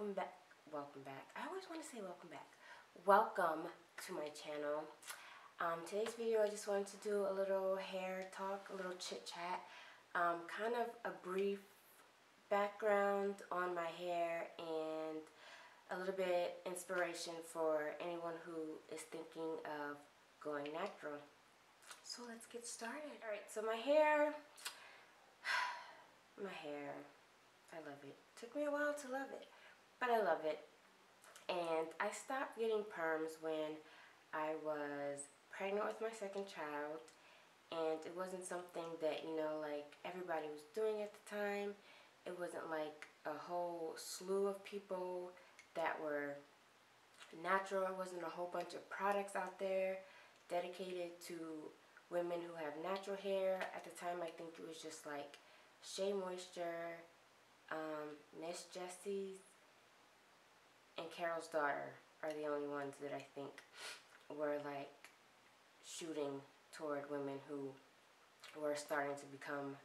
welcome back. I always want to say welcome back. Welcome to my channel. Today's video, I just wanted to do a little hair talk, a little chit chat, kind of a brief background on my hair and a little bit inspiration for anyone who is thinking of going natural. So let's get started. Alright, so my hair, I love it. Took me a while to love it, but I love it. And I stopped getting perms when I was pregnant with my second child, and it wasn't something that, you know, like everybody was doing at the time. It wasn't like a whole slew of people that were natural. It wasn't a whole bunch of products out there dedicated to women who have natural hair. At the time, I think it was just like Shea Moisture, Miss Jessie's, and Carol's Daughter are the only ones that I think were like shooting toward women who were starting to become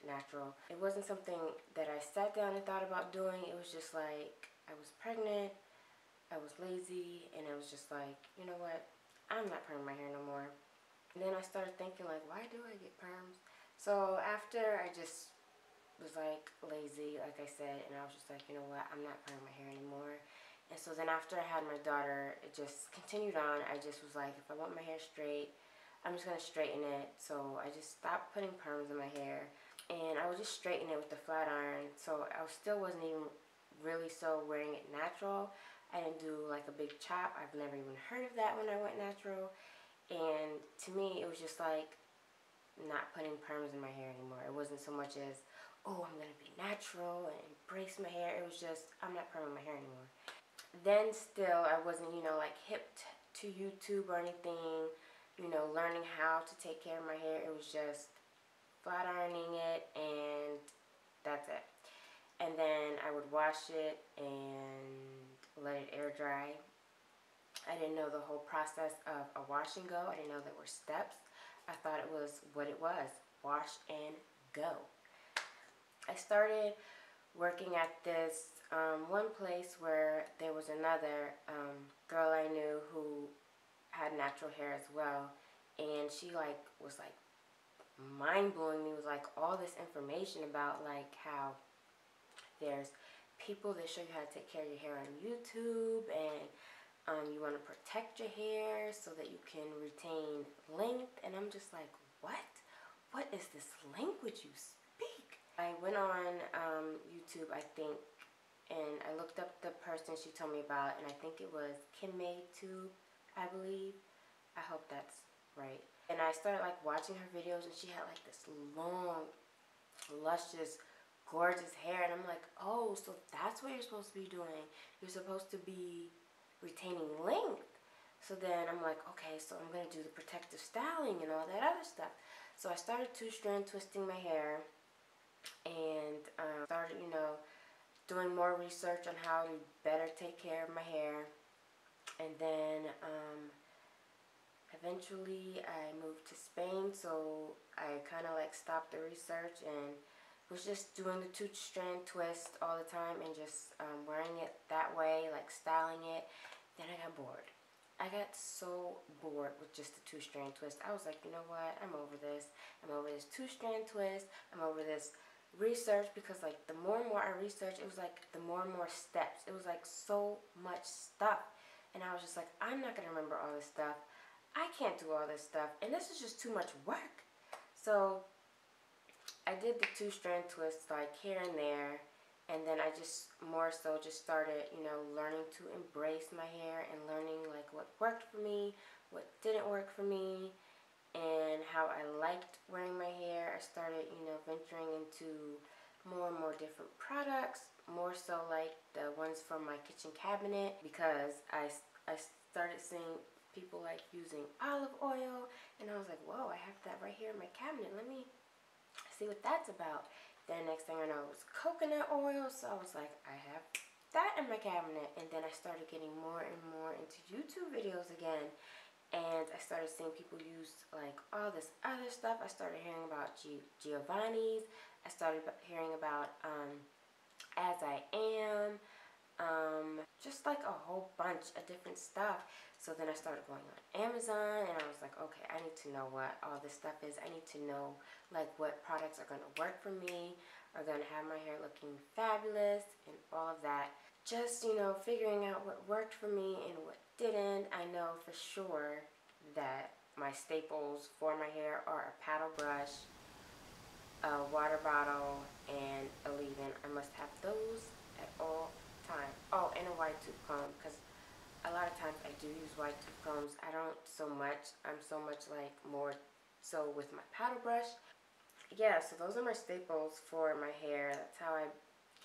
natural. It wasn't something that I sat down and thought about doing. It was just like I was pregnant, I was lazy, and I was just like, you know what, I'm not perming my hair no more. And then I started thinking, like, why do I get perms? So after I just was like lazy, like I said, and I was just like, you know what, I'm not perming my hair anymore. And so then after I had my daughter, it just continued on. I just was like, if I want my hair straight, I'm just going to straighten it. So I just stopped putting perms in my hair, and I would just straighten it with the flat iron. So I still wasn't even really so wearing it natural. I didn't do like a big chop. I've never even heard of that when I went natural. And to me, it was just like not putting perms in my hair anymore. It wasn't so much as, oh, I'm going to be natural and embrace my hair. It was just, I'm not perming my hair anymore. Then still, I wasn't, you know, like hip to YouTube or anything, you know, learning how to take care of my hair. It was just flat ironing it, and that's it. And then I would wash it and let it air dry. I didn't know the whole process of a wash and go. I didn't know there were steps. I thought it was what it was, wash and go. I started working at this one place where there was another girl I knew who had natural hair as well, and she like was like mind-blowing me with like all this information about like how there's people that show you how to take care of your hair on YouTube, and you want to protect your hair so that you can retain length. And I'm just like, what is this language you speak? I went on YouTube, I think, and I looked up the person she told me about, and I think it was Kim May Tube, I believe. I hope that's right. And I started like watching her videos, and she had like this long, luscious, gorgeous hair, and I'm like, oh, so that's what you're supposed to be doing. You're supposed to be retaining length. So then I'm like, okay, so I'm going to do the protective styling and all that other stuff. So I started two-strand twisting my hair, and started, you know, doing more research on how to better take care of my hair. And then eventually I moved to Spain, so I kind of like stopped the research and was just doing the two-strand twist all the time and just wearing it that way, like styling it. Then I got bored. I got so bored with just the two-strand twist. I was like, you know what, I'm over this. I'm over this two-strand twist. I'm over this research, because like the more and more I researched, it was like the more and more steps. It was like so much stuff, and I was just like, I'm not gonna remember all this stuff. I can't do all this stuff, and this is just too much work. So I did the two-strand twists like here and there, and then I just more so just started, you know, learning to embrace my hair and learning like what worked for me, what didn't work for me, and how I liked wearing my hair. I started, you know, venturing into more and more different products, more so like the ones from my kitchen cabinet, because I started seeing people like using olive oil, and I was like, whoa, I have that right here in my cabinet. Let me see what that's about. Then next thing I know, it was coconut oil, so I was like, I have that in my cabinet. And then I started getting more and more into YouTube videos again, and I started seeing people use like all this other stuff. I started hearing about Giovanni's. I started hearing about As I Am. just like a whole bunch of different stuff. So then I started going on Amazon, and I was like, okay, I need to know what all this stuff is. I need to know like what products are going to work for me, are going to have my hair looking fabulous, and all of that. Just, you know, figuring out what worked for me and what didn't. I know for sure that my staples for my hair are a paddle brush, a water bottle, and a leave-in. I must have those at all times. Oh, and a wide tooth comb, because a lot of times I do use wide tooth combs. I don't so much. I'm so much like more so with my paddle brush. Yeah, so those are my staples for my hair. That's how I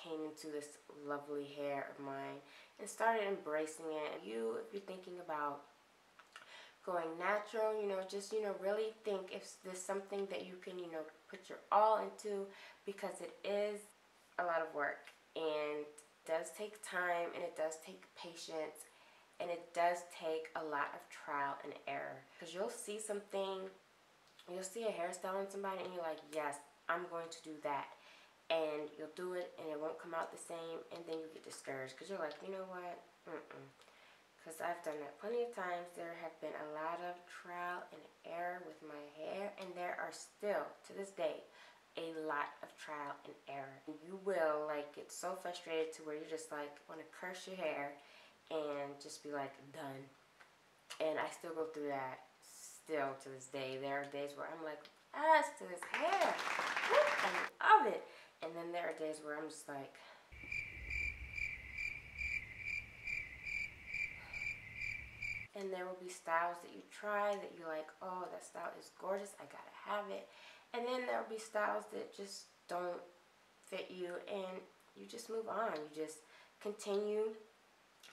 came into this lovely hair of mine and started embracing it. If you're thinking about going natural, you know, just, you know, really think if there's something that you can, you know, put your all into, because it is a lot of work and it does take time and it does take patience and it does take a lot of trial and error, because you'll see something, you'll see a hairstyle on somebody and you're like, yes, I'm going to do that, and you'll do it and it won't come out the same, and then you get discouraged because you're like, you know what, because I've done that plenty of times. There have been a lot of trial and error with my hair, and there are still, to this day, a lot of trial and error. You will like get so frustrated to where you just like want to curse your hair and just be like, done. And I still go through that still to this day. There are days where I'm like, as to this hair, I love it. And then there are days where I'm just like, and there will be styles that you try that you're like, oh, that style is gorgeous, I gotta have it. And then there will be styles that just don't fit you, and you just move on. You just continue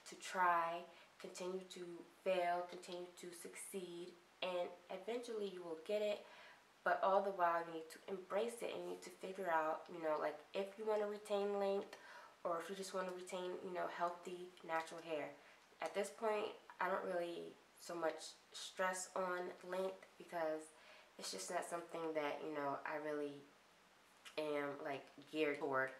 to try, continue to fail, continue to succeed, and eventually you will get it. But all the while you need to embrace it, and you need to figure out, you know, like if you want to retain length, or if you just want to retain, you know, healthy, natural hair. At this point, I don't really so much stress on length because it's just not something that, you know, I really am like geared toward.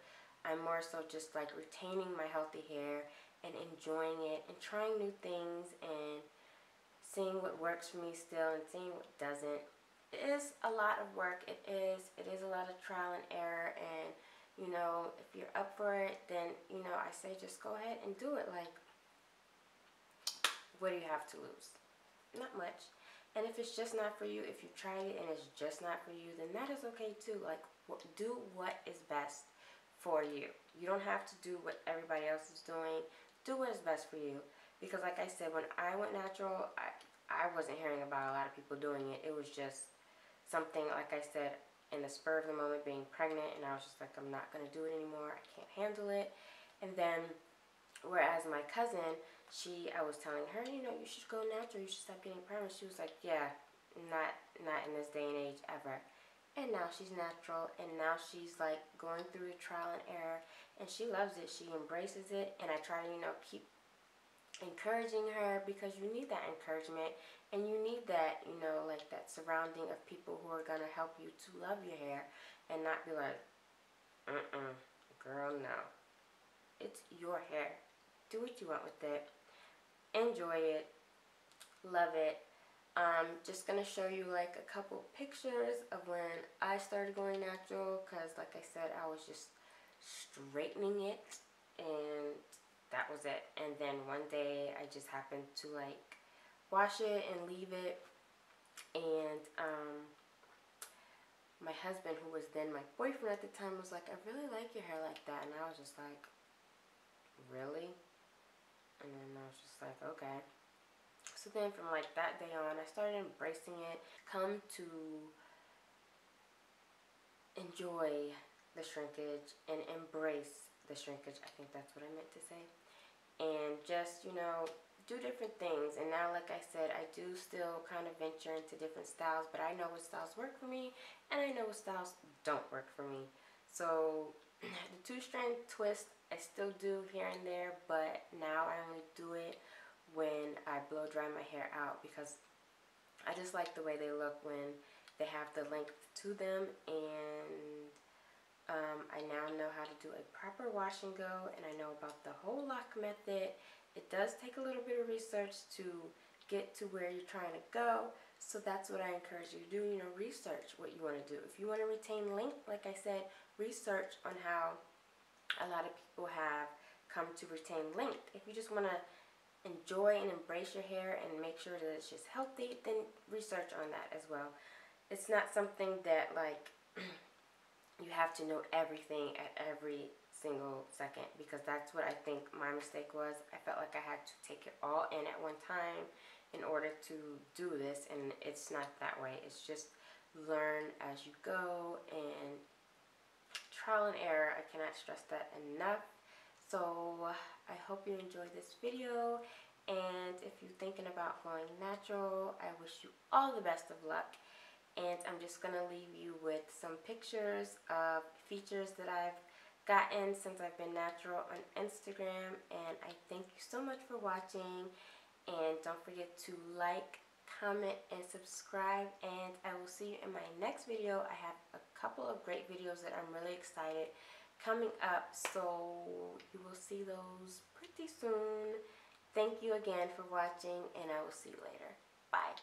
I'm more so just like retaining my healthy hair and enjoying it and trying new things and seeing what works for me still and seeing what doesn't. It is a lot of work. It is a lot of trial and error, and you know, if you're up for it, then, you know, I say just go ahead and do it. Like, what do you have to lose? Not much. And if it's just not for you, if you tried it and it's just not for you, then that is okay too. Like, do what is best for you. You don't have to do what everybody else is doing. Do what is best for you. Because like I said, when I went natural, I wasn't hearing about a lot of people doing it. It was just something, like I said, in the spur of the moment, being pregnant, and I was just like, I'm not going to do it anymore. I can't handle it. And then, whereas my cousin, I was telling her, you know, you should go natural. You should stop getting perms. She was like, yeah, not in this day and age ever. And now she's natural, and now she's like going through the trial and error, and she loves it. She embraces it, and I try to, you know, keep encouraging her, because you need that encouragement, and you need that, you know, like that surrounding of people who are gonna help you to love your hair and not be like, girl, no. It's your hair. Do what you want with it. Enjoy it. Love it. Just gonna show you like a couple pictures of when I started going natural, because like I said, I was just straightening it, and that was it. And then one day I just happened to like wash it and leave it, and my husband, who was then my boyfriend at the time, was like, I really like your hair like that. And I was just like, really? And then I was just like, okay. So then from like that day on, I started embracing it, come to enjoy the shrinkage and embrace the shrinkage. I think that's what I meant to say. And just, you know, do different things. And now, like I said, I do still kind of venture into different styles, but I know what styles work for me, and I know what styles don't work for me. So the 2-strand twist I still do here and there, but now I only do it when I blow dry my hair out, because I just like the way they look when they have the length to them. And I now know how to do a proper wash and go, and I know about the whole lock method. It does take a little bit of research to get to where you're trying to go, so that's what I encourage you to do. Research what you want to do. If you want to retain length, like I said, research on how a lot of people have come to retain length. If you just want to enjoy and embrace your hair and make sure that it's just healthy, then research on that as well. It's not something that like you have to know everything at every single second, because that's what I think my mistake was. I felt like I had to take it all in at one time in order to do this, and it's not that way. It's just learn as you go and trial and error. I cannot stress that enough. So I hope you enjoyed this video, and if you're thinking about going natural, I wish you all the best of luck. And I'm just going to leave you with some pictures of features that I've gotten since I've been natural on Instagram. And I thank you so much for watching. And don't forget to like, comment, and subscribe. And I will see you in my next video. I have a couple of great videos that I'm really excited coming up. So you will see those pretty soon. Thank you again for watching, and I will see you later. Bye.